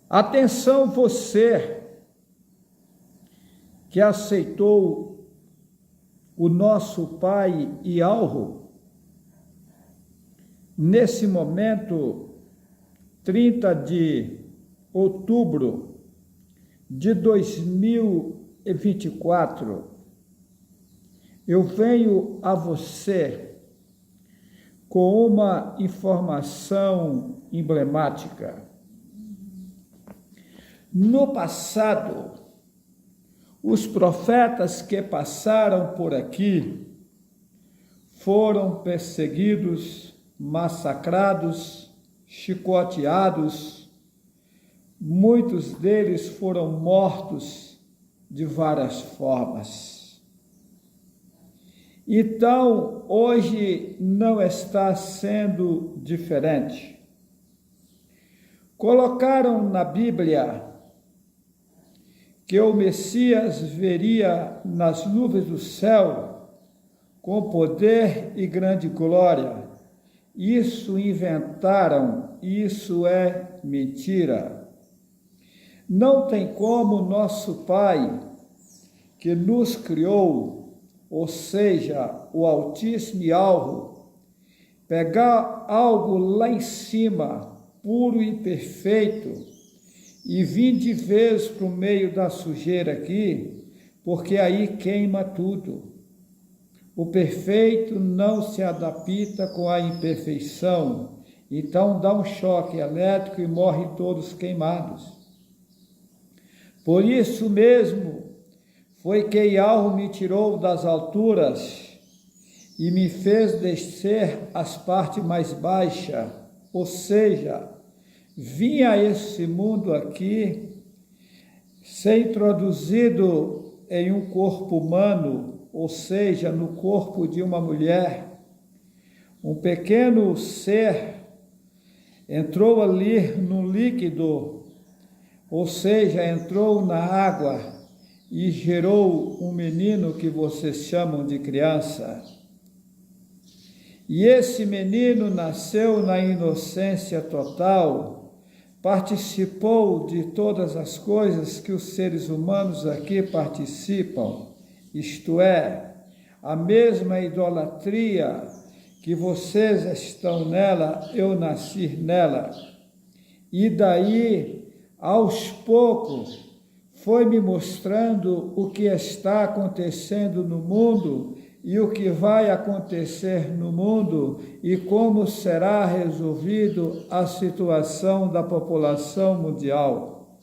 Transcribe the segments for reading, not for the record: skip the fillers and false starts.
Atenção você que aceitou o nosso Pai Ialro, nesse momento, 30 de outubro de 2024, eu venho a você com uma informação emblemática. No passado, os profetas que passaram por aqui foram perseguidos, massacrados, chicoteados, muitos deles foram mortos de várias formas. Então, hoje não está sendo diferente. Colocaram na Bíblia que o Messias viria nas nuvens do céu com poder e grande glória. Isso inventaram, isso é mentira. Não tem como nosso Pai, que nos criou, ou seja, o Altíssimo e Alvo, pegar algo lá em cima, puro e perfeito, e vir de vez para o meio da sujeira aqui, porque aí queima tudo. O perfeito não se adapta com a imperfeição, então dá um choque elétrico e morrem todos queimados. Por isso mesmo foi que Ialro me tirou das alturas e me fez descer às partes mais baixas, ou seja, vim a esse mundo aqui, ser introduzido em um corpo humano, ou seja, no corpo de uma mulher. Um pequeno ser entrou ali no líquido, ou seja, entrou na água e gerou um menino que vocês chamam de criança. E esse menino nasceu na inocência total, participou de todas as coisas que os seres humanos aqui participam, isto é, a mesma idolatria que vocês estão nela, eu nasci nela. E daí, aos poucos, foi me mostrando o que está acontecendo no mundo e o que vai acontecer no mundo e como será resolvido a situação da população mundial.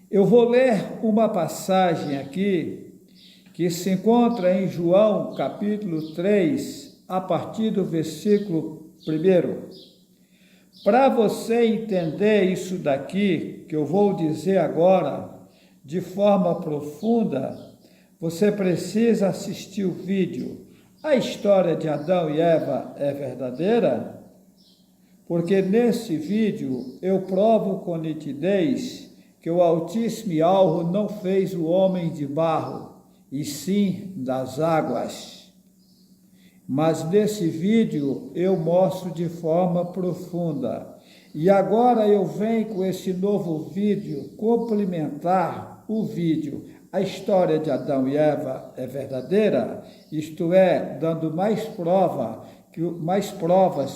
Eu vou ler uma passagem aqui que se encontra em João, capítulo 3, a partir do versículo 1. Para você entender isso daqui, que eu vou dizer agora, de forma profunda, você precisa assistir o vídeo. A história de Adão e Eva é verdadeira? Porque nesse vídeo eu provo com nitidez que o Altíssimo e Alvo não fez o homem de barro, e sim das águas. Mas nesse vídeo eu mostro de forma profunda. E agora eu venho com esse novo vídeo complementar o vídeo. A história de Adão e Eva é verdadeira, isto é, dando mais provas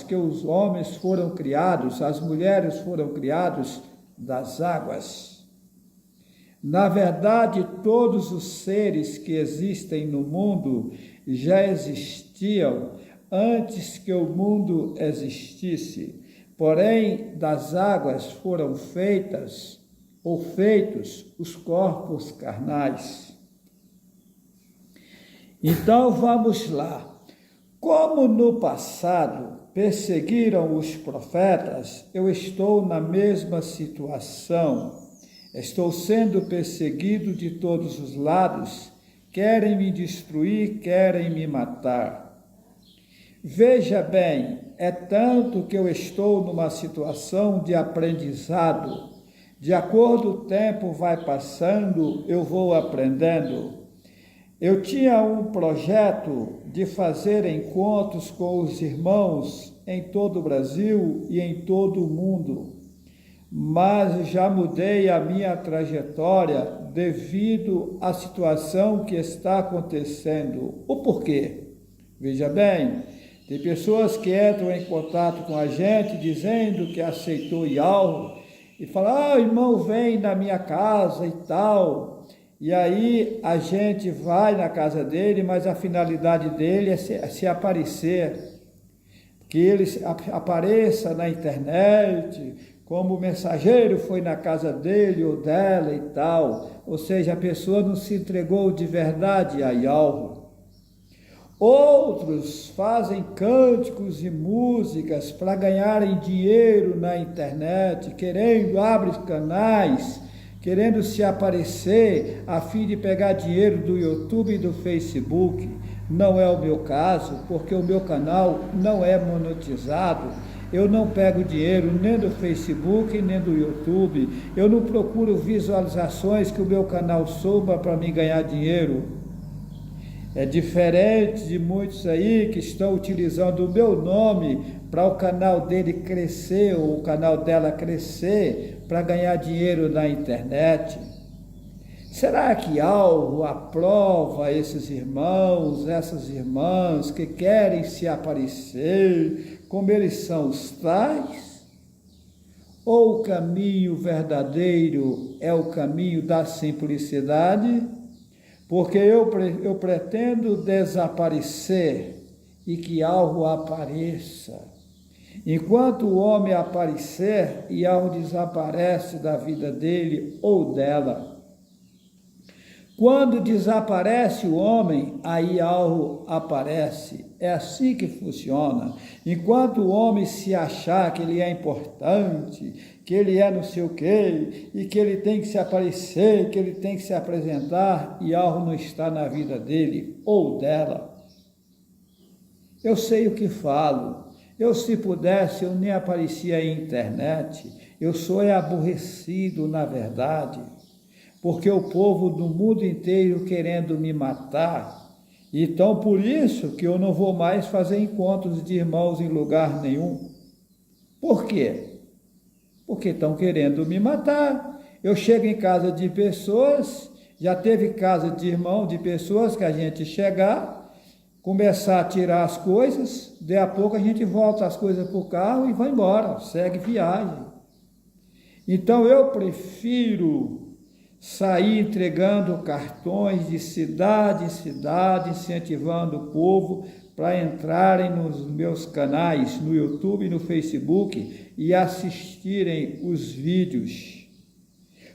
que os homens foram criados, as mulheres foram criadas das águas. Na verdade, todos os seres que existem no mundo já existiam antes que o mundo existisse, porém das águas foram feitos os corpos carnais. Então vamos lá. Como no passado perseguiram os profetas, eu estou na mesma situação. Estou sendo perseguido de todos os lados, querem me destruir, querem me matar. Veja bem, é tanto que eu estou numa situação de aprendizado. De acordo com o tempo vai passando, eu vou aprendendo. Eu tinha um projeto de fazer encontros com os irmãos em todo o Brasil e em todo o mundo. mas já mudei a minha trajetória devido à situação que está acontecendo. O porquê? Veja bem, tem pessoas que entram em contato com a gente dizendo que aceitou algo e falam, irmão, vem na minha casa e tal. E aí a gente vai na casa dele, mas a finalidade dele é se aparecer, que ele apareça na internet, como o mensageiro foi na casa dele ou dela e tal. Ou seja, a pessoa não se entregou de verdade a Yahweh. Outros fazem cânticos e músicas para ganharem dinheiro na internet, abrem canais, querendo se aparecer a fim de pegar dinheiro do YouTube e do Facebook. Não é o meu caso, porque o meu canal não é monetizado. Eu não pego dinheiro nem do Facebook, nem do YouTube. Eu não procuro visualizações que o meu canal suba para me ganhar dinheiro. É diferente de muitos aí que estão utilizando o meu nome para o canal dele crescer ou o canal dela crescer para ganhar dinheiro na internet. Será que algo aprova esses irmãos, essas irmãs que querem se aparecer como eles são os tais? Ou o caminho verdadeiro é o caminho da simplicidade? Porque eu pretendo desaparecer e que algo apareça. Enquanto o homem aparecer e algo desaparece da vida dele ou dela. Quando desaparece o homem, aí algo aparece. É assim que funciona. Enquanto o homem se achar que ele é importante, que ele é não sei o quê, e que ele tem que se aparecer, que ele tem que se apresentar, e algo não está na vida dele ou dela. Eu sei o que falo. Eu, se pudesse, eu nem aparecia em internet. Eu sou aborrecido, na verdade, porque o povo do mundo inteiro querendo me matar. Então, por isso que eu não vou mais fazer encontros de irmãos em lugar nenhum. Por quê? Porque estão querendo me matar. Eu chego em casa de pessoas, já teve casa de irmão, de pessoas que a gente chegar, começar a tirar as coisas, daí a pouco a gente volta as coisas para o carro e vai embora, segue viagem. Então eu prefiro sair entregando cartões de cidade em cidade, incentivando o povo para entrarem nos meus canais, no YouTube e no Facebook e assistirem os vídeos.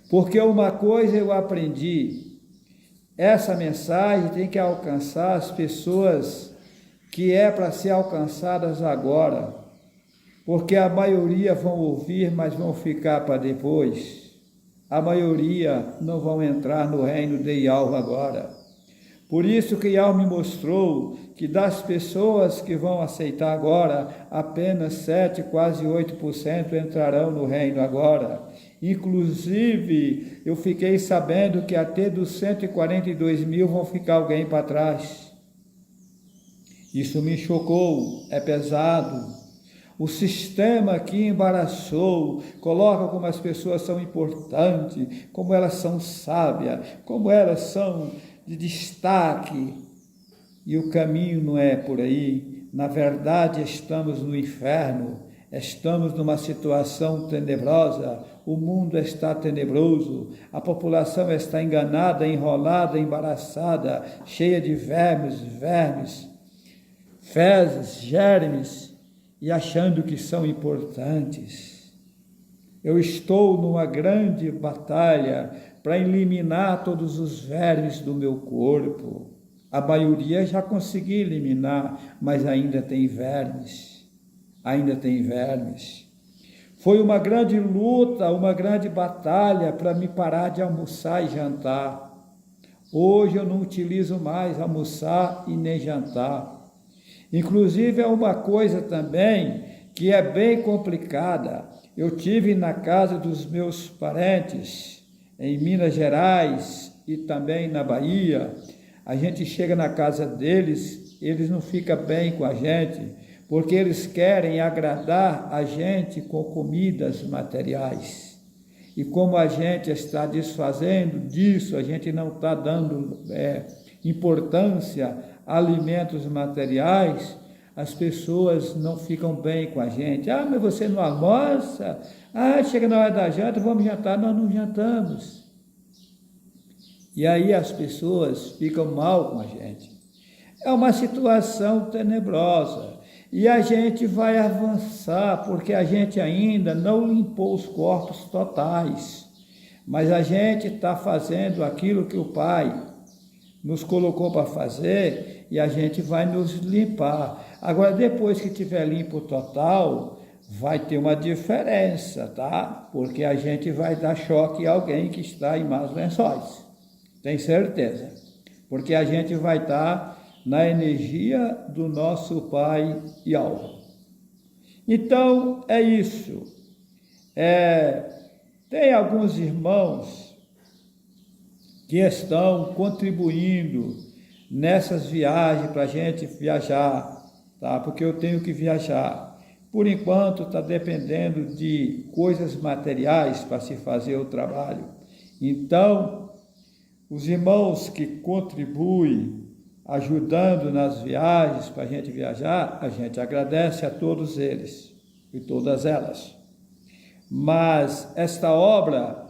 Porque uma coisa eu aprendi, essa mensagem tem que alcançar as pessoas que é para ser alcançadas agora, porque a maioria vão ouvir, mas vão ficar para depois. A maioria não vão entrar no reino de Yahweh agora. Por isso que Yahweh me mostrou que das pessoas que vão aceitar agora, apenas 7, quase 8% entrarão no reino agora. Inclusive, eu fiquei sabendo que até dos 142 mil vão ficar alguém para trás. Isso me chocou, é pesado. O sistema que embaraçou, coloca como as pessoas são importantes, como elas são sábias, como elas são de destaque. E o caminho não é por aí. Na verdade, estamos no inferno, estamos numa situação tenebrosa, o mundo está tenebroso, a população está enganada, enrolada, embaraçada, cheia de vermes, fezes, germes, e achando que são importantes. Eu estou numa grande batalha para eliminar todos os vermes do meu corpo. A maioria já consegui eliminar, mas ainda tem vermes. Foi uma grande luta, uma grande batalha para me parar de almoçar e jantar. Hoje eu não utilizo mais almoçar e nem jantar. Inclusive é uma coisa também que é bem complicada. Eu tive na casa dos meus parentes, em Minas Gerais e também na Bahia. A gente chega na casa deles, eles não ficam bem com a gente, porque eles querem agradar a gente com comidas materiais. E como a gente está desfazendo disso, a gente não está dando importância a alimentos materiais, as pessoas não ficam bem com a gente. Ah, mas você não almoça? Ah, chega na hora da janta, vamos jantar. Nós não jantamos. E aí as pessoas ficam mal com a gente. É uma situação tenebrosa. E a gente vai avançar, porque a gente ainda não limpou os corpos totais. Mas a gente está fazendo aquilo que o Pai nos colocou para fazer e a gente vai nos limpar. Agora, depois que tiver limpo total, vai ter uma diferença, tá? Porque a gente vai dar choque a alguém que está em maus lençóis. Tem certeza? Porque a gente vai estar na energia do nosso Pai e alma. Então, é isso. Tem alguns irmãos que estão contribuindo nessas viagens para a gente viajar, tá? Porque eu tenho que viajar. Por enquanto está dependendo de coisas materiais para se fazer o trabalho. Então, os irmãos que contribuem ajudando nas viagens para a gente viajar, a gente agradece a todos eles e todas elas. Mas esta obra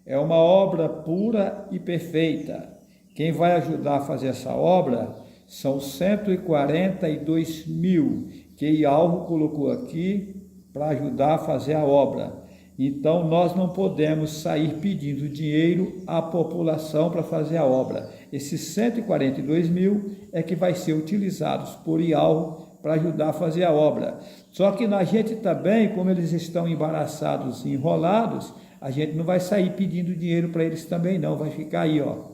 é uma obra pura e perfeita. Quem vai ajudar a fazer essa obra são 142 mil que Ialvo colocou aqui para ajudar a fazer a obra. Então, nós não podemos sair pedindo dinheiro à população para fazer a obra. Esses 142 mil é que vai ser utilizados por Ialvo para ajudar a fazer a obra. Só que a gente também, como eles estão embaraçados e enrolados, a gente não vai sair pedindo dinheiro para eles também não, vai ficar aí, ó.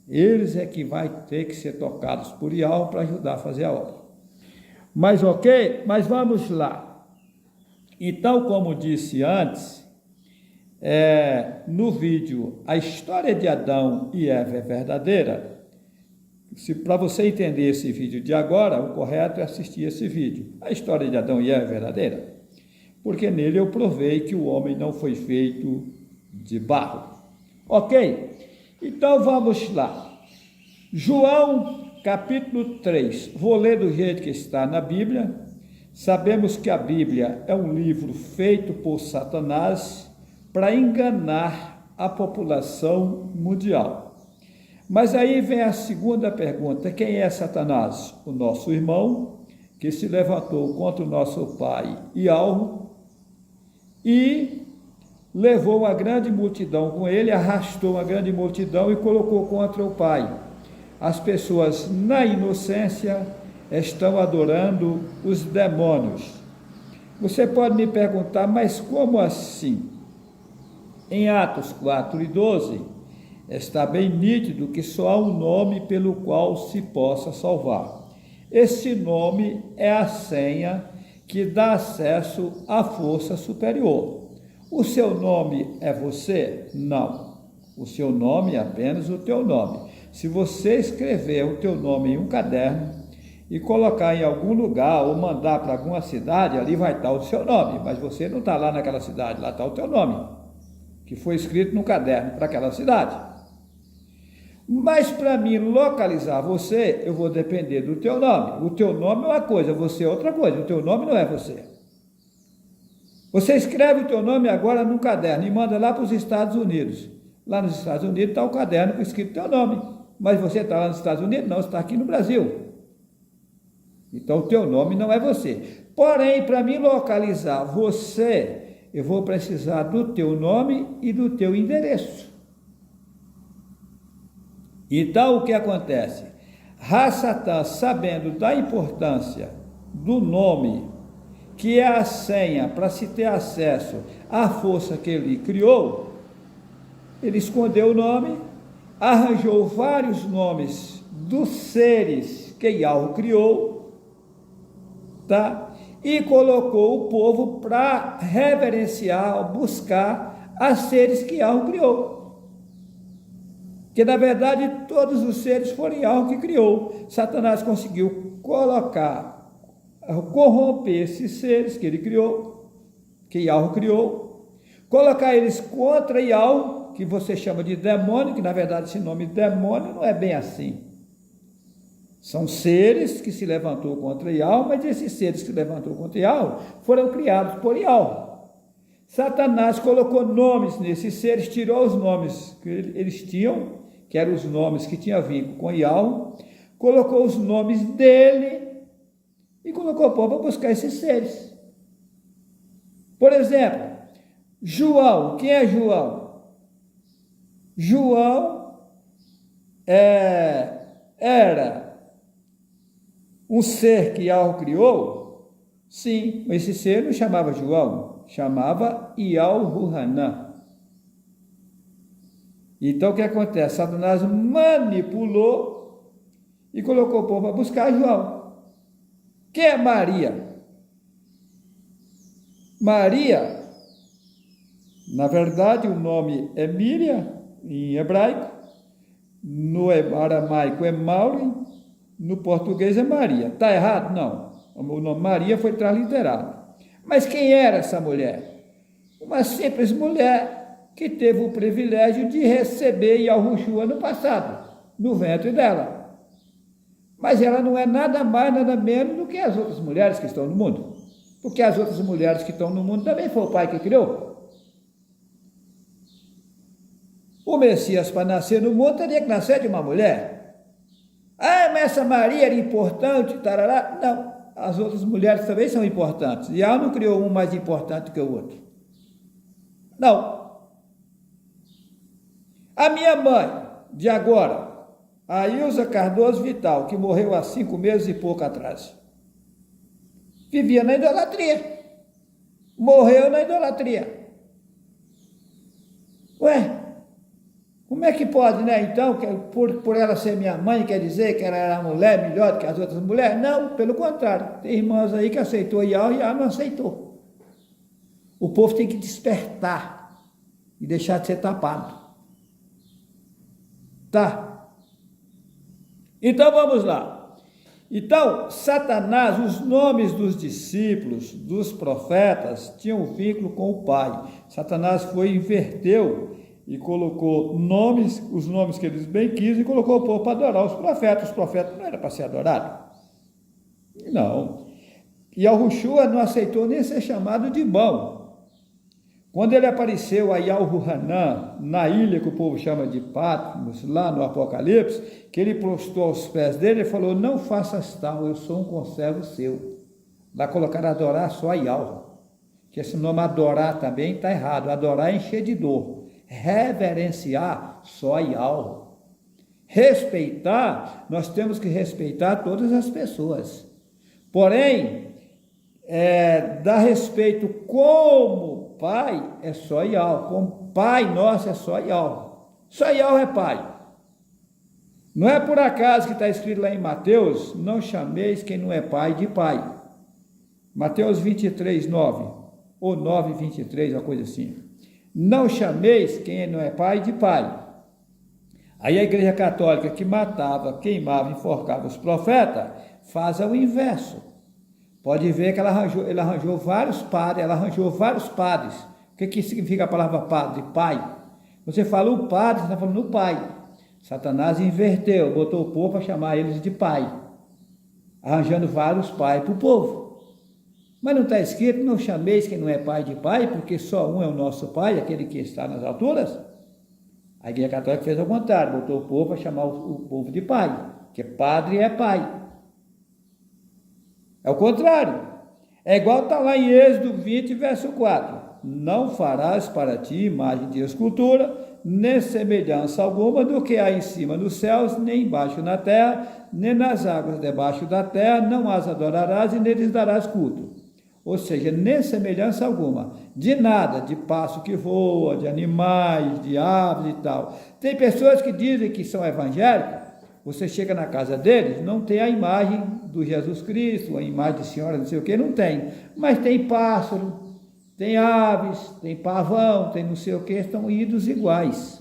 Eles é que vai ter que ser tocados por Ialvo para ajudar a fazer a obra. Mas ok? Mas vamos lá. Então, como disse antes, no vídeo, a história de Adão e Eva é verdadeira. Para você entender esse vídeo de agora, o correto é assistir esse vídeo. A história de Adão e Eva é verdadeira, porque nele eu provei que o homem não foi feito de barro. Ok? Então vamos lá. João capítulo 3. Vou ler do jeito que está na Bíblia. Sabemos que a Bíblia é um livro feito por Satanás para enganar a população mundial. Mas aí vem a segunda pergunta: quem é Satanás? O nosso irmão, que se levantou contra o nosso pai Ialvo e levou uma grande multidão com ele, arrastou uma grande multidão e colocou contra o pai. As pessoas, na inocência, estão adorando os demônios. Você pode me perguntar, mas como assim? Em Atos 4:12, está bem nítido que só há um nome pelo qual se possa salvar. Esse nome é a senha que dá acesso à força superior. O seu nome é você? Não. O seu nome é apenas o teu nome. Se você escrever o teu nome em um caderno e colocar em algum lugar ou mandar para alguma cidade, ali vai estar o seu nome, mas você não está lá naquela cidade, lá está o teu nome, que foi escrito no caderno para aquela cidade. Mas para mim localizar você, eu vou depender do teu nome. O teu nome é uma coisa, você é outra coisa, o teu nome não é você. Você escreve o teu nome agora num caderno e manda lá para os Estados Unidos. Lá nos Estados Unidos está o caderno com escrito teu nome, mas você está lá nos Estados Unidos? Não, você está aqui no Brasil. Então, o teu nome não é você. Porém, para mim localizar você, eu vou precisar do teu nome e do teu endereço. Então, o que acontece? Satã, sabendo da importância do nome, que é a senha para se ter acesso à força que ele criou, ele escondeu o nome, arranjou vários nomes dos seres que Ialvo criou, tá? E colocou o povo para reverenciar, buscar a seres que Ialvo criou. Que na verdade todos os seres foram Ialvo que criou. Satanás conseguiu colocar corromper esses seres que ele criou, que Yahweh criou, colocar eles contra Yahweh, que você chama de demônio, que na verdade esse nome demônio não é bem assim. São seres que se levantou contra Yahweh, mas esses seres que se levantou contra Yahweh foram criados por Yahweh. Satanás colocou nomes nesses seres, tirou os nomes que eles tinham, que eram os nomes que tinham vínculo com Yahweh, colocou os nomes dele e colocou o povo para buscar esses seres. Por exemplo, João. Quem é João? João era um ser que Yahweh criou? Sim, esse ser não chamava João, chamava Yahuhanã. Então o que acontece? Satanás manipulou e colocou o povo para buscar João. Quem é Maria? Maria, na verdade, o nome é Miriam, em hebraico, no aramaico é Maureen, no português é Maria. Está errado? Não. O nome Maria foi transliterado. Mas quem era essa mulher? Uma simples mulher que teve o privilégio de receber Yahushua no passado, no ventre dela. Mas ela não é nada mais, nada menos do que as outras mulheres que estão no mundo. Porque as outras mulheres que estão no mundo também foi o Pai que criou. O Messias, para nascer no mundo, teria que nascer de uma mulher. Ah, mas essa Maria era importante, tarará. Não, as outras mulheres também são importantes. E ela não criou um mais importante que o outro. Não. A minha mãe, de agora, a Ilza Cardoso Vital, que morreu há 5 meses e pouco atrás, vivia na idolatria. Morreu na idolatria. Ué, como é que pode, né? Então, por ela ser minha mãe, quer dizer que ela era uma mulher melhor do que as outras mulheres? Não, pelo contrário. Tem irmãs aí que aceitou Yahweh e ela não aceitou. O povo tem que despertar e deixar de ser tapado. Tá? Então, vamos lá. Então, Satanás, os nomes dos discípulos, dos profetas, tinham um vínculo com o Pai. Satanás inverteu e colocou nomes, os nomes que eles bem quis, e colocou o povo para adorar os profetas. Os profetas não eram para ser adorados. Não. E Yahushua não aceitou nem ser chamado de bom. Quando ele apareceu a Yahuhanã, na ilha que o povo chama de Patmos, lá no Apocalipse, que ele prostrou aos pés dele, ele falou: não faças tal, eu sou um conservo seu. Lá colocaram adorar só a Yahweh. Que esse nome adorar também está errado. Adorar é encher de dor. Reverenciar só a Yahweh. Respeitar, nós temos que respeitar todas as pessoas. Porém, dar respeito como Pai é só Yahweh, como Pai nosso é só Yahweh. Só Yahweh é Pai. Não é por acaso que está escrito lá em Mateus: não chameis quem não é pai de pai. Mateus 23, 9, ou 9, 23, uma coisa assim. Não chameis quem não é pai de pai. Aí a Igreja Católica, que matava, queimava, enforcava os profetas, faz o inverso. Pode ver que ela arranjou vários padres. O que significa a palavra padre? Pai. Você fala o padre, você está falando o pai. Satanás inverteu, botou o povo para chamar eles de pai, arranjando vários pais para o povo. Mas não está escrito: não chameis quem não é pai de pai, porque só um é o nosso pai, aquele que está nas alturas. A Igreja Católica fez ao contrário, botou o povo para chamar o povo de pai, que padre é pai. É o contrário. É igual está lá em Êxodo 20, verso 4. Não farás para ti imagem de escultura, nem semelhança alguma do que há em cima dos céus, nem embaixo na terra, nem nas águas debaixo da terra, não as adorarás e neles darás culto. Ou seja, nem semelhança alguma, de nada, de pássaro que voa, de animais, de aves e tal. Tem pessoas que dizem que são evangélicos. Você chega na casa deles, não tem a imagem do Jesus Cristo, a imagem de senhora, não sei o que, não tem. Mas tem pássaro, tem aves, tem pavão, tem não sei o que, estão idos iguais.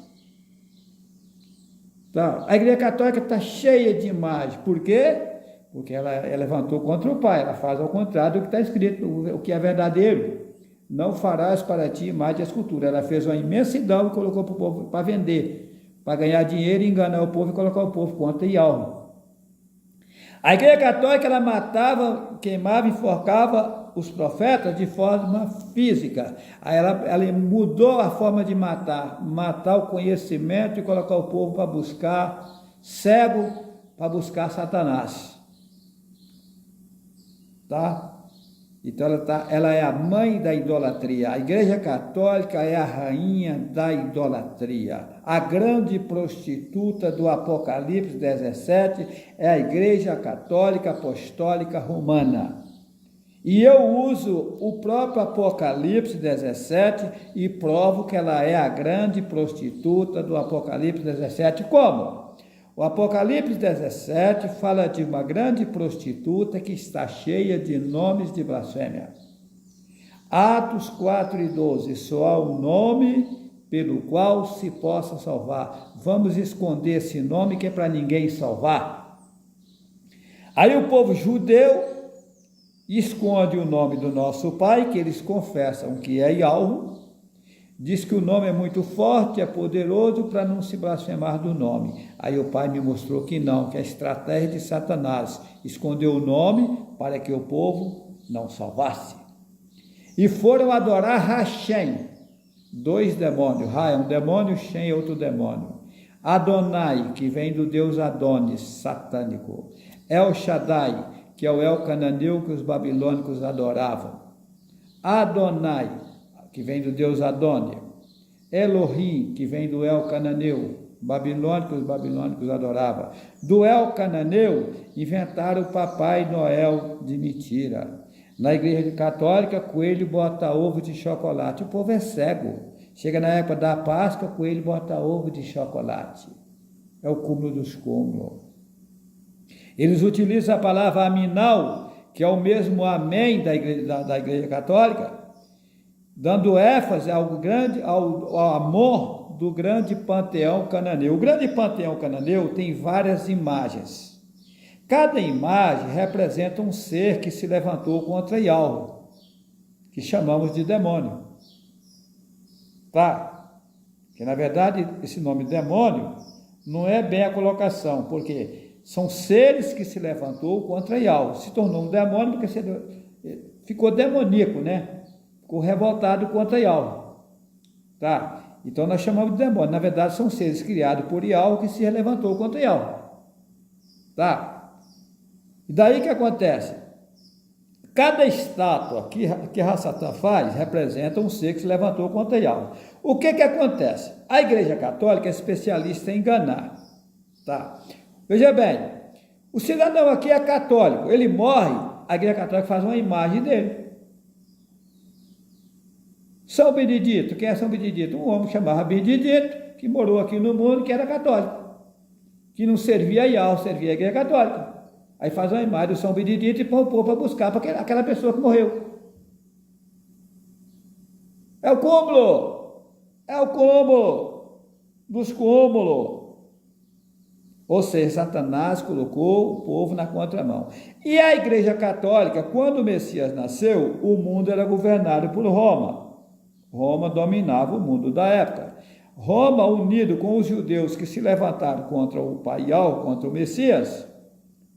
Tá? A Igreja Católica está cheia de imagens. Por quê? porque ela levantou contra o pai, ela faz ao contrário do que está escrito, o que é verdadeiro. Não farás para ti imagem de escultura. Ela fez uma imensidão e colocou para o povo para vender, para ganhar dinheiro, enganar o povo e colocar o povo contra Yahweh. A Igreja Católica, ela matava, queimava, enforcava os profetas de forma física. Aí ela mudou a forma de matar o conhecimento e colocar o povo para buscar cego, para buscar Satanás. Tá? Então ela é a mãe da idolatria. A Igreja Católica é a rainha da idolatria. A grande prostituta do Apocalipse 17 é a Igreja Católica Apostólica Romana. E eu uso o próprio Apocalipse 17 e provo que ela é a grande prostituta do Apocalipse 17. Como? O Apocalipse 17 fala de uma grande prostituta que está cheia de nomes de blasfêmia. Atos 4 e 12, só há um nome pelo qual se possa salvar. Vamos esconder esse nome que é para ninguém salvar. Aí o povo judeu esconde o nome do nosso Pai, que eles confessam que é Yahweh. Diz que o nome é muito forte, é poderoso para não se blasfemar do nome. Aí o pai me mostrou que não, que é a estratégia de Satanás. Escondeu o nome para que o povo não salvasse. E foram adorar Hashem, dois demônios. Ra é um demônio, Shem é outro demônio. Adonai, que vem do deus Adonis, satânico. El Shaddai, que é o El Cananeu que os babilônicos adoravam. Adonai, que vem do deus Adônia. Elohim, que vem do El Cananeu, babilônico, os babilônicos adoravam. Do El Cananeu, inventaram o Papai Noel de mentira. Na Igreja Católica, coelho bota ovo de chocolate. O povo é cego. Chega na época da Páscoa, coelho bota ovo de chocolate. É o cúmulo dos cúmulos. Eles utilizam a palavra aminal, que é o mesmo amém da Igreja Católica, dando ênfase ao amor do grande panteão cananeu. O grande panteão cananeu tem várias imagens. Cada imagem representa um ser que se levantou contra Yahweh, que chamamos de demônio. Tá? Que na verdade esse nome demônio não é bem a colocação, porque são seres que se levantou contra Yahweh. Se tornou um demônio porque ficou demoníaco, né? Ficou revoltado contra Yahweh. Tá? Então nós chamamos de demônio. Na verdade são seres criados por Yahweh que se levantou contra Yahweh. Tá? E daí que acontece? Cada estátua que Hassatan faz representa um ser que se levantou contra Yahweh. O que acontece? A Igreja Católica é especialista em enganar. Tá? Veja bem, o cidadão aqui é católico, ele morre, a Igreja Católica faz uma imagem dele. São Benedito, quem é São Benedito? Um homem chamado Benedito, que morou aqui no mundo, que era católico, que não servia a Yahweh, servia a Igreja Católica. Aí faz uma imagem do São Benedito e põe o povo para buscar para aquela pessoa que morreu. É o cúmulo! É o cúmulo dos cúmulos. Ou seja, Satanás colocou o povo na contramão. E a Igreja Católica, quando o Messias nasceu, o mundo era governado por Roma. Roma dominava o mundo da época. Roma, unido com os judeus que se levantaram contra o Pai Yahweh, contra o Messias,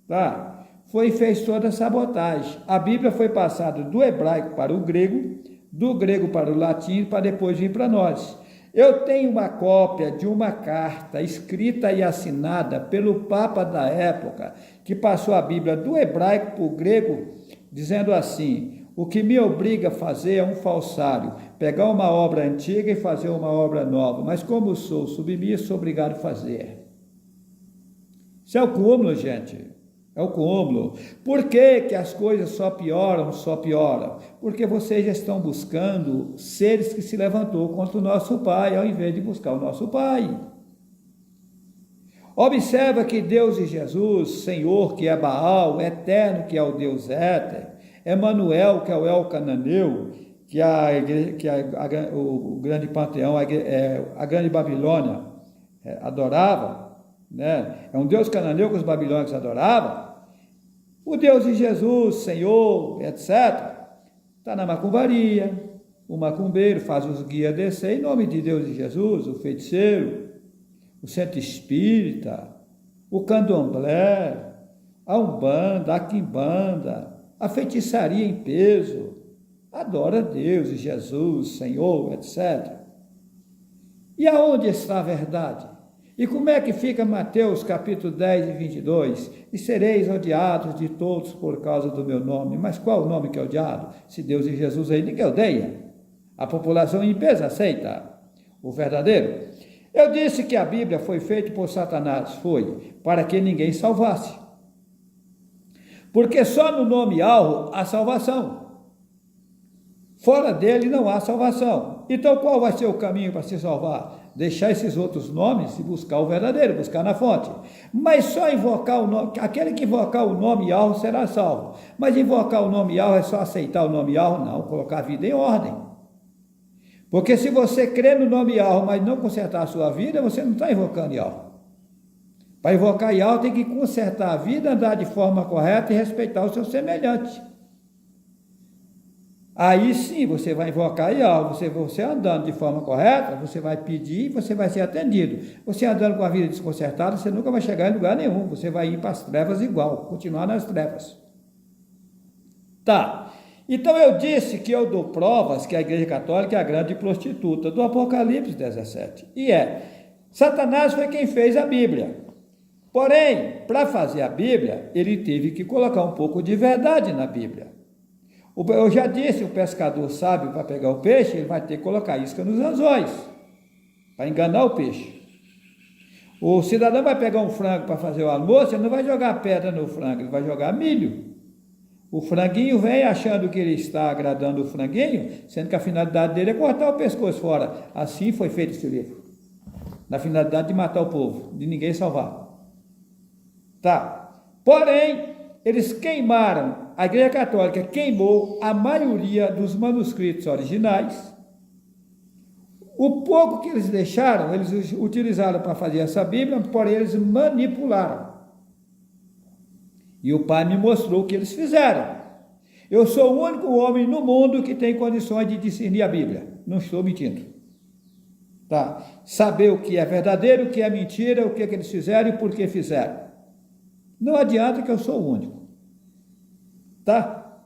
tá? Fez toda a sabotagem. A Bíblia foi passada do hebraico para o grego, do grego para o latim, para depois vir para nós. Eu tenho uma cópia de uma carta escrita e assinada pelo Papa da época, que passou a Bíblia do hebraico para o grego, dizendo assim: o que me obriga a fazer é um falsário, pegar uma obra antiga e fazer uma obra nova, mas como sou submisso, sou obrigado a fazer. Isso é o cúmulo, gente. É o cúmulo. Por que as coisas só pioram? Porque vocês já estão buscando seres que se levantou contra o nosso Pai, ao invés de buscar o nosso Pai. Observa que Deus e Jesus, Senhor, que é Baal, Eterno, que é o Deus Éter, Emanuel, que é o El Cananeu, que é o grande panteão, a grande Babilônia adorava, né? É um Deus cananeu que os babilônicos adoravam. O Deus de Jesus, Senhor, etc., está na macumbaria. O macumbeiro faz os guias descer em nome de Deus e Jesus, o feiticeiro, o centro espírita, o candomblé, a umbanda, a quimbanda, a feitiçaria em peso, adora Deus e Jesus, Senhor, etc. E aonde está a verdade? E como é que fica Mateus capítulo 10 e 22? E sereis odiados de todos por causa do meu nome. Mas qual o nome que é odiado? Se Deus e Jesus aí ninguém odeia. A população em peso aceita o verdadeiro. Eu disse que a Bíblia foi feita por Satanás, foi, para que ninguém salvasse. Porque só no nome alvo há salvação. Fora dele não há salvação. Então qual vai ser o caminho para se salvar? Deixar esses outros nomes e buscar o verdadeiro, buscar na fonte. Mas só invocar o nome, aquele que invocar o nome alvo será salvo. Mas invocar o nome alvo é só aceitar o nome alvo? Não, colocar a vida em ordem. Porque se você crê no nome Yahweh, mas não consertar a sua vida, você não está invocando Yahweh. Para invocar Yahweh tem que consertar a vida, andar de forma correta e respeitar o seu semelhante. Aí sim você vai invocar Yahweh, você andando de forma correta, você vai pedir e você vai ser atendido. Você andando com a vida desconcertada, você nunca vai chegar em lugar nenhum, você vai ir para as trevas igual, continuar nas trevas. Tá. Então eu disse que eu dou provas que a Igreja Católica é a grande prostituta do Apocalipse 17. E Satanás foi quem fez a Bíblia. Porém, para fazer a Bíblia, ele teve que colocar um pouco de verdade na Bíblia. Eu já disse, o pescador sábio para pegar o peixe, ele vai ter que colocar isca nos anzóis, para enganar o peixe. O cidadão vai pegar um frango para fazer o almoço, ele não vai jogar pedra no frango, ele vai jogar milho. O franguinho vem achando que ele está agradando o franguinho, sendo que a finalidade dele é cortar o pescoço fora. Assim foi feito esse livro. Na finalidade de matar o povo, de ninguém salvar. Tá. Porém, eles queimaram, a Igreja Católica queimou a maioria dos manuscritos originais. O pouco que eles deixaram, eles utilizaram para fazer essa Bíblia, porém eles manipularam. E o Pai me mostrou o que eles fizeram. Eu sou o único homem no mundo que tem condições de discernir a Bíblia. Não estou mentindo. Tá? Saber o que é verdadeiro, o que é mentira, o que eles fizeram e por que fizeram. Não adianta que eu sou o único. Tá?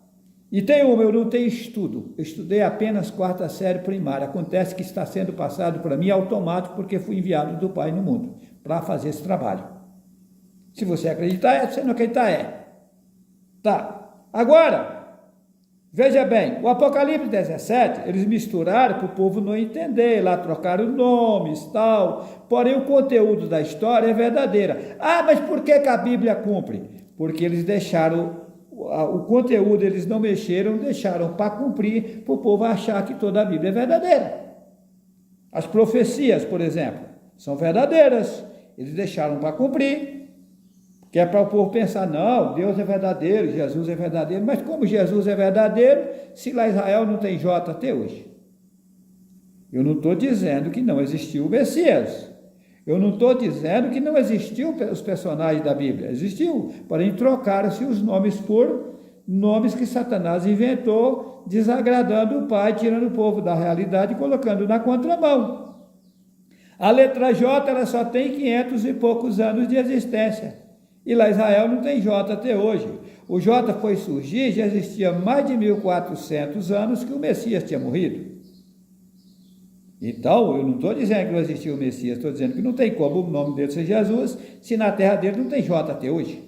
E tem uma, eu não tenho estudo. Eu estudei apenas 4ª série primária. Acontece que está sendo passado para mim automático porque fui enviado do Pai no mundo para fazer esse trabalho. Se você acreditar, se não acreditar, Tá. Agora, veja bem, o Apocalipse 17, eles misturaram para o povo não entender, lá trocaram nomes, tal. Porém, o conteúdo da história é verdadeira. Ah, mas por que a Bíblia cumpre? Porque eles deixaram, o conteúdo eles não mexeram, deixaram para cumprir, para o povo achar que toda a Bíblia é verdadeira. As profecias, por exemplo, são verdadeiras. Eles deixaram para cumprir. Que é para o povo pensar, não, Deus é verdadeiro, Jesus é verdadeiro, mas como Jesus é verdadeiro, se lá Israel não tem J até hoje? Eu não estou dizendo que não existiu o Messias, eu não estou dizendo que não existiu os personagens da Bíblia, existiu, porém trocaram-se os nomes por nomes que Satanás inventou, desagradando o Pai, tirando o povo da realidade e colocando na contramão. A letra J ela só tem 500 e poucos anos de existência. E lá Israel não tem J até hoje. O J foi surgir, já existia mais de 1400 anos que o Messias tinha morrido. Então, eu não estou dizendo que não existia o Messias, estou dizendo que não tem como o nome dele ser Jesus, se na terra dele não tem J até hoje.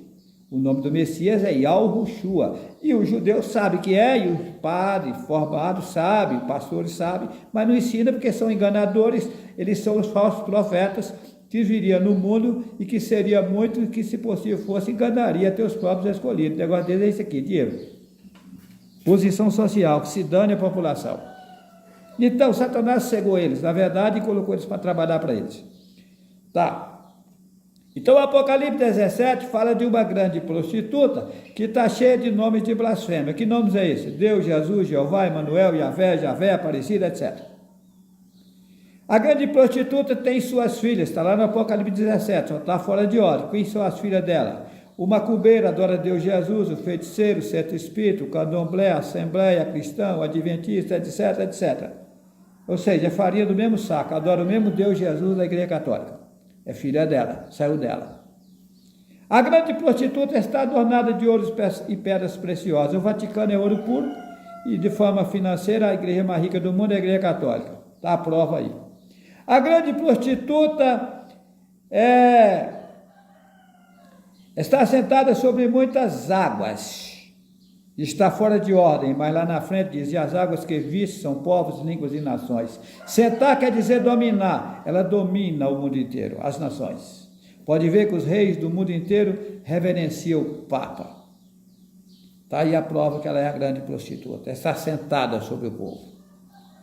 O nome do Messias é Yahushua. E os judeus sabem que é, e os padres formados sabem, os pastores sabem, mas não ensinam porque são enganadores, eles são os falsos profetas, que viria no mundo e que seria muito, que se possível fosse, enganaria até os próprios escolhidos. O negócio deles é esse aqui, dinheiro. Posição social, que se dane a população. Então, Satanás cegou eles, na verdade, e colocou eles para trabalhar para eles. Tá. Então, o Apocalipse 17 fala de uma grande prostituta que está cheia de nomes de blasfêmia. Que nomes é esse? Deus, Jesus, Jeová, Emanuel, Yahvé, Javé, Aparecida, etc. A grande prostituta tem suas filhas, está lá no Apocalipse 17, só está fora de ordem. Quem são as filhas dela? O macumbeiro adora Deus Jesus, o feiticeiro, o certo espírito, o candomblé, a assembleia, cristão, o adventista, etc, etc. Ou seja, é farinha do mesmo saco, adora o mesmo Deus Jesus da Igreja Católica. É filha dela, saiu dela. A grande prostituta está adornada de ouro e pedras preciosas. O Vaticano é ouro puro e, de forma financeira, a igreja mais rica do mundo é a Igreja Católica. Está a prova aí. A grande prostituta está sentada sobre muitas águas. Está fora de ordem, mas lá na frente diz: e as águas que viste são povos, línguas e nações. Sentar quer dizer dominar. Ela domina o mundo inteiro, as nações. Pode ver que os reis do mundo inteiro reverenciam o Papa. Está aí a prova que ela é a grande prostituta. Está sentada sobre o povo.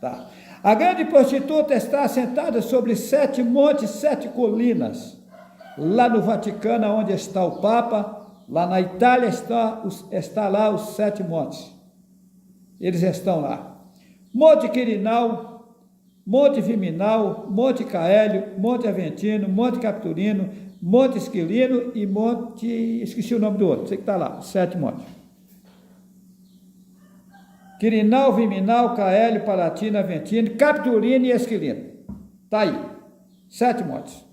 Tá? A grande prostituta está sentada sobre 7 montes, 7 colinas. Lá no Vaticano, onde está o Papa, lá na Itália está lá os 7 montes. Eles estão lá. Monte Quirinal, Monte Viminal, Monte Caélio, Monte Aventino, Monte Capitolino, Monte Esquilino e Monte... esqueci o nome do outro, sei que está lá, 7 montes. Quirinal, Viminal, Caélio, Palatino, Aventino, Capitolino e Esquilino. Está aí, 7 montes.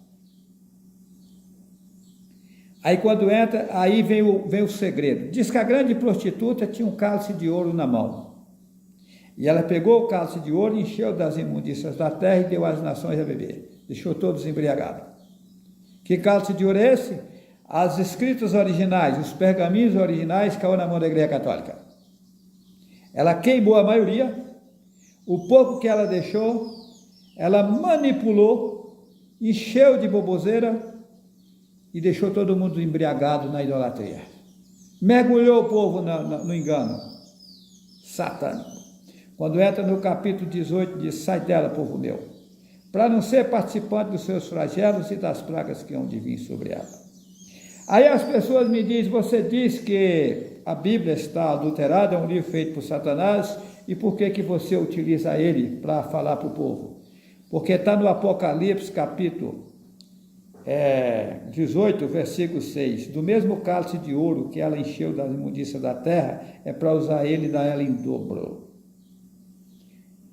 Aí quando entra, aí vem o segredo. Diz que a grande prostituta tinha um cálice de ouro na mão. E ela pegou o cálice de ouro, encheu das imundícias da terra e deu às nações a beber. Deixou todos embriagados. Que cálice de ouro é esse? As escritas originais, os pergaminhos originais caiu na mão da Igreja Católica. Ela queimou a maioria, o pouco que ela deixou, ela manipulou, encheu de boboseira e deixou todo mundo embriagado na idolatria. Mergulhou o povo no engano satânico. Quando entra no capítulo 18, diz: sai dela, povo meu, para não ser participante dos seus flagelos e das pragas que hão de vir sobre ela. Aí as pessoas me dizem: você diz que a Bíblia está adulterada, é um livro feito por Satanás, e por que você utiliza ele para falar para o povo? Porque está no Apocalipse, capítulo 18, versículo 6, do mesmo cálice de ouro que ela encheu das imundícias da terra, é para usar ele e dar ela em dobro.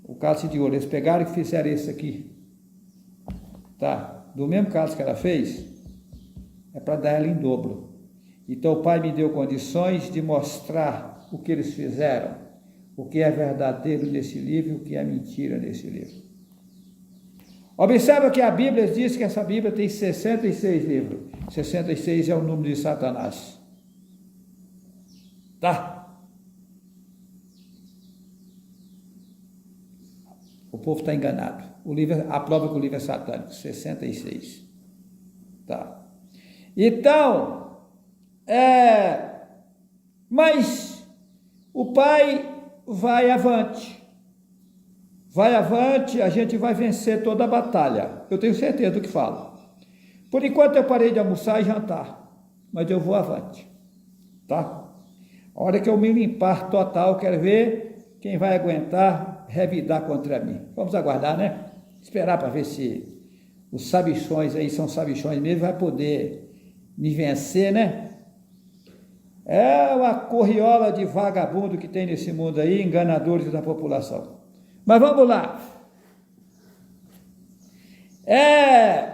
O cálice de ouro, eles pegaram e fizeram isso aqui, tá? Do mesmo cálice que ela fez, é para dar ela em dobro. Então o Pai me deu condições de mostrar o que eles fizeram, o que é verdadeiro nesse livro e o que é mentira nesse livro. Observa que a Bíblia diz que essa Bíblia tem 66 livros. 66 é o número de Satanás. Tá? O povo está enganado. O livro, a prova que o livro é satânico. 66. Tá? Então, mas o Pai vai avante. Vai avante, a gente vai vencer toda a batalha. Eu tenho certeza do que falo. Por enquanto eu parei de almoçar e jantar, mas eu vou avante, tá? A hora que eu me limpar total, quero ver quem vai aguentar revidar contra mim. Vamos aguardar, né? Esperar para ver se os sabichões aí são sabichões mesmo, vai poder me vencer, né? É uma corriola de vagabundo que tem nesse mundo aí, enganadores da população. Mas vamos lá.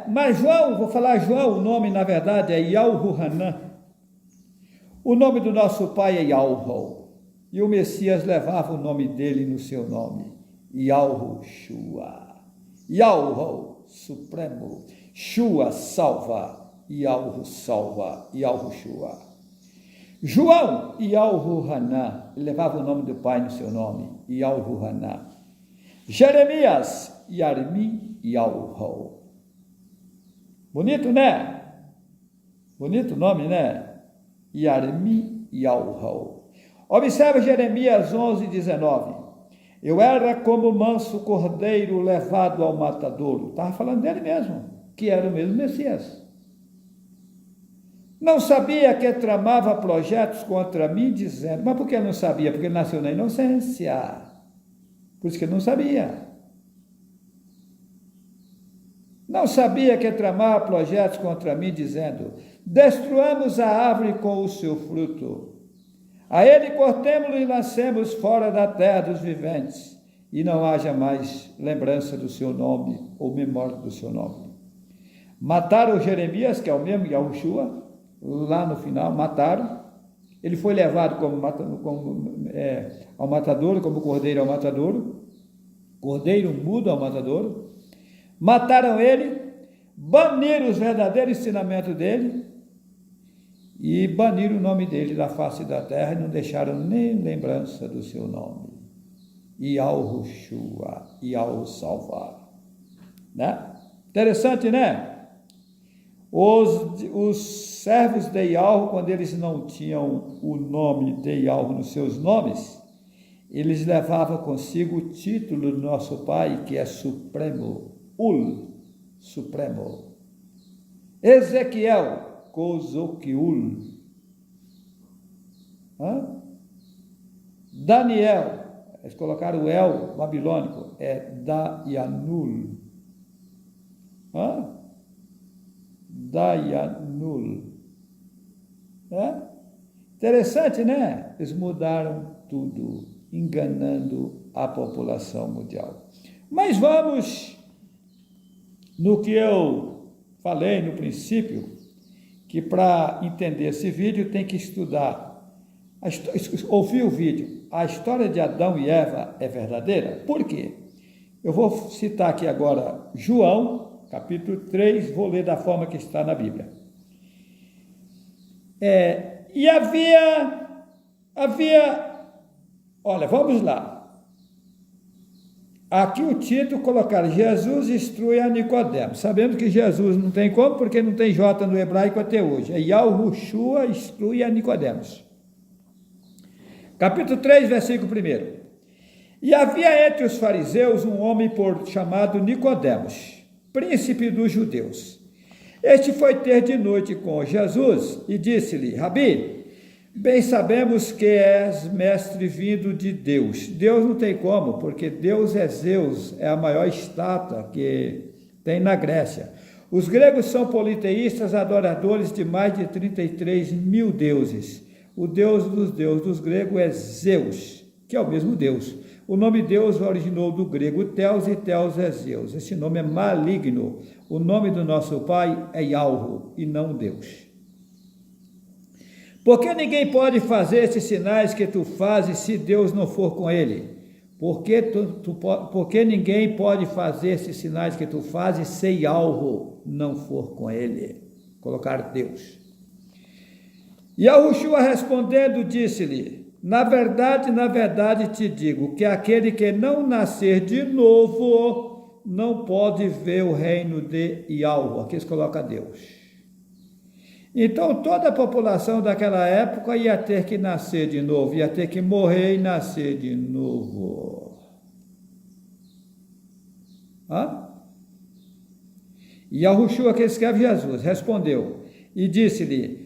Mas João, vou falar João, o nome na verdade é Yahuanã. O nome do nosso pai é Yahu. E o Messias levava o nome dele no seu nome. Yahushua. Yahu, supremo. Shua, salva. Yahu, salva. Yahushua. João, Yahuanã. Ele levava o nome do pai no seu nome. Yahuanã. Jeremias, Yarmi, Yahu. Bonito, né? Bonito nome, né? Yarmi, Yahu. Observa Jeremias 11, 19. Eu era como manso cordeiro levado ao matadouro. Estava falando dele mesmo, que era o mesmo Messias. Não sabia que tramava projetos contra mim, dizendo... Mas por que não sabia? Porque ele nasceu na inocência. Por isso que ele não sabia. Não sabia que tramava projetos contra mim, dizendo: destruamos a árvore com o seu fruto. A ele cortemo-lo e lancemos fora da terra dos viventes, e não haja mais lembrança do seu nome ou memória do seu nome. Mataram Jeremias, que é o mesmo Yahushua, lá no final, mataram. Ele foi levado ao matadouro, como cordeiro ao matadouro, cordeiro mudo ao matadouro. Mataram ele, baniram os verdadeiros ensinamentos dele e baniram o nome dele da face da terra e não deixaram nem lembrança do seu nome. Yahushua, Yahu salvar. Né? Interessante, né? Os servos de Yahu, quando eles não tinham o nome de Yahu nos seus nomes, eles levavam consigo o título do nosso Pai, que é Supremo, Supremo. Ezequiel, Kozokiul. Daniel, eles colocaram o El babilônico, é Dayanul. Dayanul. Interessante, né? Eles mudaram tudo, enganando a população mundial. Mas vamos no que eu falei no princípio, que para entender esse vídeo tem que estudar, ouvir o vídeo. A história de Adão e Eva é verdadeira? Por quê? Eu vou citar aqui agora João, capítulo 3, vou ler da forma que está na Bíblia. E olha, vamos lá. Aqui o título colocaram: Jesus instrui a Nicodemos. Sabemos que Jesus não tem como, porque não tem J no hebraico até hoje. É Yahushua instrui a Nicodemos. Capítulo 3, versículo 1. E havia entre os fariseus um homem chamado Nicodemos, príncipe dos judeus. Este foi ter de noite com Jesus e disse-lhe: Rabi, bem sabemos que és mestre vindo de Deus. Deus não tem como, porque Deus é Zeus, é a maior estátua que tem na Grécia. Os gregos são politeístas, adoradores de mais de 33 mil deuses. O Deus dos gregos é Zeus, que é o mesmo Deus. O nome Deus originou do grego Theos e Theos é Zeus. Esse nome é maligno. O nome do nosso Pai é Yahu e não Deus. Porque ninguém pode fazer esses sinais que tu fazes se Deus não for com ele? Porque ninguém pode fazer esses sinais que tu fazes se Yahu não for com ele? Colocar Deus. Yahushua respondendo disse-lhe: na verdade te digo que aquele que não nascer de novo não pode ver o reino de Yahu. Aqui eles colocam Deus. Então toda a população daquela época ia ter que nascer de novo, ia ter que morrer e nascer de novo. E Yahushua, que escreve Jesus, respondeu e disse-lhe: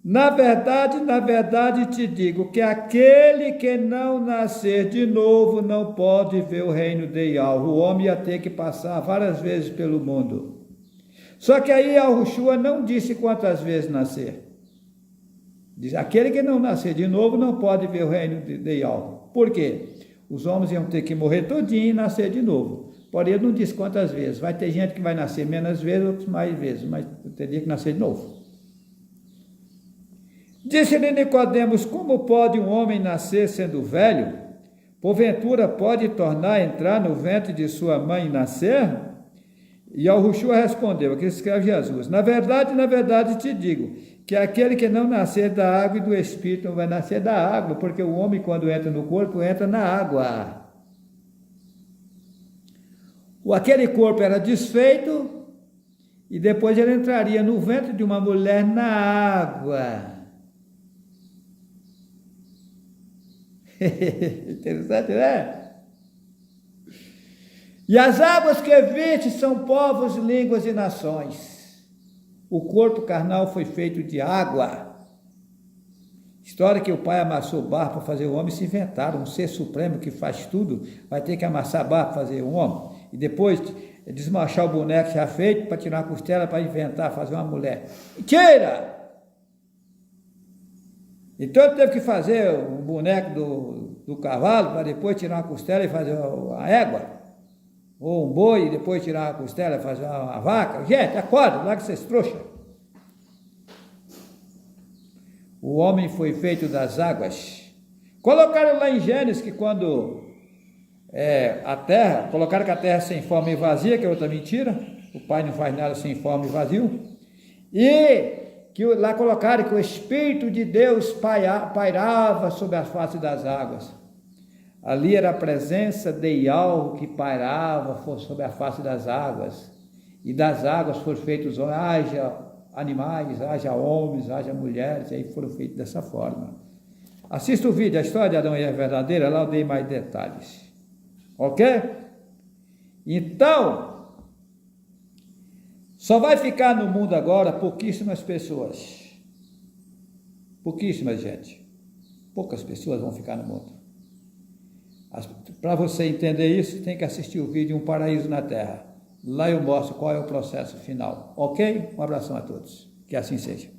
na verdade te digo que aquele que não nascer de novo não pode ver o reino de Yahu. O homem ia ter que passar várias vezes pelo mundo. Só que aí Yahushua não disse quantas vezes nascer. Diz: aquele que não nascer de novo não pode ver o reino de Yahu. Por quê? Os homens iam ter que morrer todinho e nascer de novo. Porém, ele não disse quantas vezes. Vai ter gente que vai nascer menos vezes, outros mais vezes, mas teria que nascer de novo. Disse-lhe Nicodemos: como pode um homem nascer sendo velho? Porventura pode tornar a entrar no ventre de sua mãe e nascer? E Yahushua respondeu, aqui escreve Jesus: na verdade te digo, que aquele que não nascer da água e do Espírito não vai nascer da água, porque o homem, quando entra no corpo, entra na água. Aquele corpo era desfeito, e depois ele entraria no ventre de uma mulher na água. Interessante, né? E as águas que viste são povos, línguas e nações. O corpo carnal foi feito de água. História que o pai amassou barro para fazer o homem, se inventaram. Um ser supremo que faz tudo vai ter que amassar barro para fazer o homem. e depois desmanchar o boneco já feito para tirar a costela para inventar, fazer uma mulher. Tira! Então ele teve que fazer o boneco do cavalo para depois tirar uma costela e fazer a égua. Ou um boi e depois tirar a costela e fazer uma vaca. Gente, acorda, larga vocês trouxas. O homem foi feito das águas. Colocaram lá em Gênesis que quando a terra, colocaram que a terra sem forma e vazia, que é outra mentira. O Pai não faz nada sem forma e vazio. E que lá colocaram que o Espírito de Deus pairava sobre a face das águas. Ali era a presença de algo que pairava sobre a face das águas. E das águas foram feitos homens, haja animais, haja homens, haja mulheres, e aí foram feitos dessa forma. Assista o vídeo, a história de Adão e Eva verdadeira, lá eu dei mais detalhes. Ok? Então, só vai ficar no mundo agora pouquíssimas pessoas. Pouquíssimas, gente. Poucas pessoas vão ficar no mundo. Para você entender isso, tem que assistir o vídeo Um Paraíso na Terra. Lá eu mostro qual é o processo final. Ok? Um abração a todos. Que assim seja.